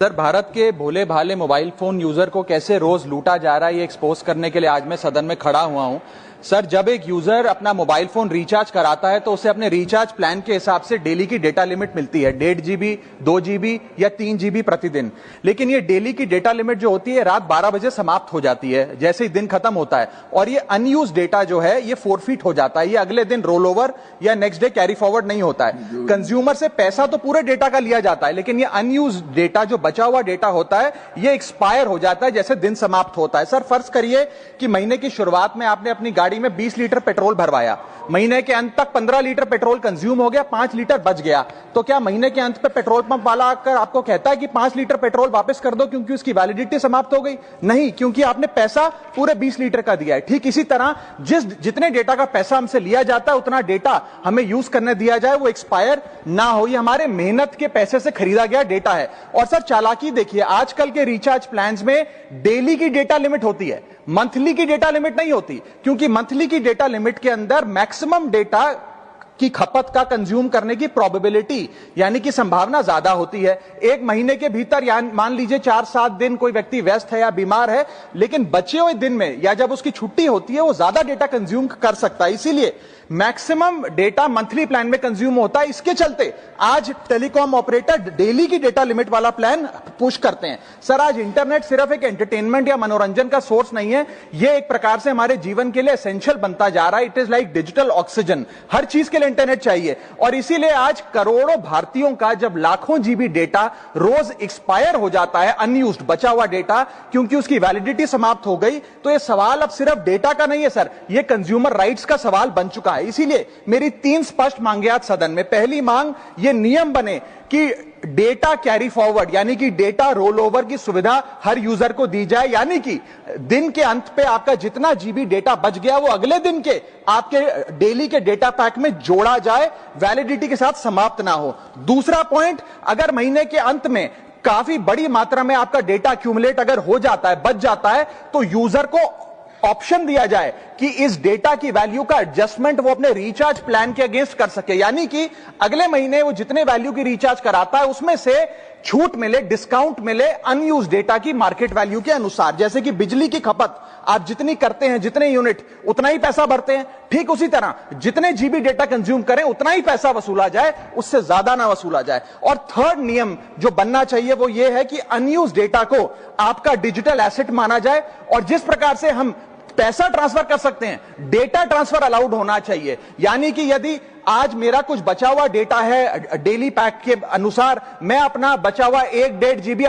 Sir, Bharat के भोले भाले mobile phone user को कैसे रोज लूटा जा रहा है, ये एक्सपोज करने के लिए आज मैं सदन में खड़ा हुआ हूं। सर, जब एक यूजर अपना मोबाइल फोन रिचार्ज कराता है तो उसे अपने रिचार्ज प्लान के हिसाब से डेली की डेटा लिमिट मिलती है, 1.5 GB, 2 GB या 3 GB प्रतिदिन। लेकिन ये डेली की डेटा लिमिट जो होती है रात 12 बजे समाप्त हो जाती है, जैसे ही दिन खत्म होता है, और ये अनयूज डेटा जो है ये फोरफिट हो जाता है, ये अगले दिन रोल ओवर या नेक्स्ट डे कैरी फॉरवर्ड नहीं होता है। कंज्यूमर से पैसा तो पूरे डेटा का लिया जाता है, लेकिन ये अनयूज डेटा, जो बचा हुआ डेटा होता है, ये एक्सपायर हो जाता है जैसे दिन समाप्त होता है। सर, फर्ज करिए कि महीने की शुरुआत में आपने अपनी गाड़ी में 20 लीटर पेट्रोल भरवाया, महीने के अंत तक 15 लीटर पेट्रोल कंज्यूम हो गया, 5 लीटर बच गया, तो क्या महीने के अंत पे पेट्रोल पंप वाला आकर आपको कहता है कि 5 लीटर पेट्रोल वापस कर दो क्योंकि उसकी वैलिडिटी समाप्त हो गई? नहीं, क्योंकि आपने पैसा पूरे 20 लीटर का दिया है। ठीक इसी तरह जितने डेटा का पैसा हमसे लिया जाता है उतना डेटा हमें यूज करने दिया जाए, वो एक्सपायर ना हो। ये हमारे मेहनत के पैसे से खरीदा गया डेटा है। और सर, चालाकी देखिए, आजकल के रिचार्ज प्लान्स में डेली की डेटा लिमिट होती है, मंथली की डेटा लिमिट नहीं होती, क्योंकि मंथली की डेटा लिमिट के अंदर मैक्सिमम डेटा की खपत का कंज्यूम करने की प्रोबेबिलिटी यानी कि संभावना ज्यादा होती है। एक महीने के भीतर या मान लीजिए 4-7 दिन कोई व्यक्ति व्यस्त है या बीमार है, लेकिन बचे हुए दिन में या जब उसकी छुट्टी होती है वो ज्यादा डेटा कंज्यूम कर सकता है, इसीलिए मैक्सिमम डेटा मंथली प्लान में कंज्यूम होता है। इसके चलते आज टेलीकॉम ऑपरेटर डेली की डेटा लिमिट वाला प्लान पुश करते हैं। सर, आज इंटरनेट सिर्फ एक एंटरटेनमेंट या मनोरंजन का सोर्स नहीं है, यह एक प्रकार से हमारे जीवन के लिए एसेंशियल बनता जा रहा है। It is like digital oxygen, हर चीज के लिए इंटरनेट चाहिए। और इसीलिए आज करोड़ों भारतीयों का जब लाखों जीबी डेटा रोज एक्सपायर हो जाता है, अनयूज्ड बचा हुआ डेटा, क्योंकि उसकी वैलिडिटी समाप्त हो गई, तो यह सवाल अब सिर्फ डेटा का नहीं है सर, यह कंज्यूमर राइट्स का सवाल बन चुका है। इसीलिए मेरी 3 स्पष्ट मांगे आज सदन में। पहली मांग, यह नियम बने कि डेटा कैरी फॉरवर्ड यानी कि डेटा रोल ओवर की सुविधा हर यूजर को दी जाए, यानी कि दिन के अंत पे आपका जितना जीबी डेटा बच गया वो अगले दिन के आपके डेली के डेटा पैक में जोड़ा जाए, वैलिडिटी के साथ समाप्त ना हो। दूसरा पॉइंट, अगर महीने के अंत में काफी बड़ी मात्रा में आपका डेटा एक्यूमुलेट अगर हो जाता है, बच जाता है, तो यूजर को ऑप्शन दिया जाए कि इस डेटा की वैल्यू का एडजस्टमेंट वो अपने रिचार्ज प्लान के अगेंस्ट कर सके, यानी कि अगले महीने वो जितने वैल्यू की रिचार्ज कराता है उसमें से छूट मिले, डिस्काउंट मिले अनयूज डेटा की मार्केट वैल्यू के अनुसार। जैसे कि बिजली की खपत आप जितनी करते हैं, जितने यूनिट, उतना ही पैसा भरते हैं, ठीक उसी तरह जितने जीबी डेटा कंज्यूम करें उतना ही पैसा वसूला जाए, उससे ज्यादा ना वसूला जाए। और थर्ड नियम जो बनना चाहिए वो ये है कि अनयूज डेटा को आपका डिजिटल एसेट माना जाए, और जिस प्रकार से हम पैसा ट्रांसफर कर सकते हैं, डेटा ट्रांसफर अलाउड होना चाहिए। यानी कि यदि आज मेरा कुछ बचा हुआ डेटा है डेली पैक के अनुसार, मैं अपना बचा हुआ 1-1.5 GB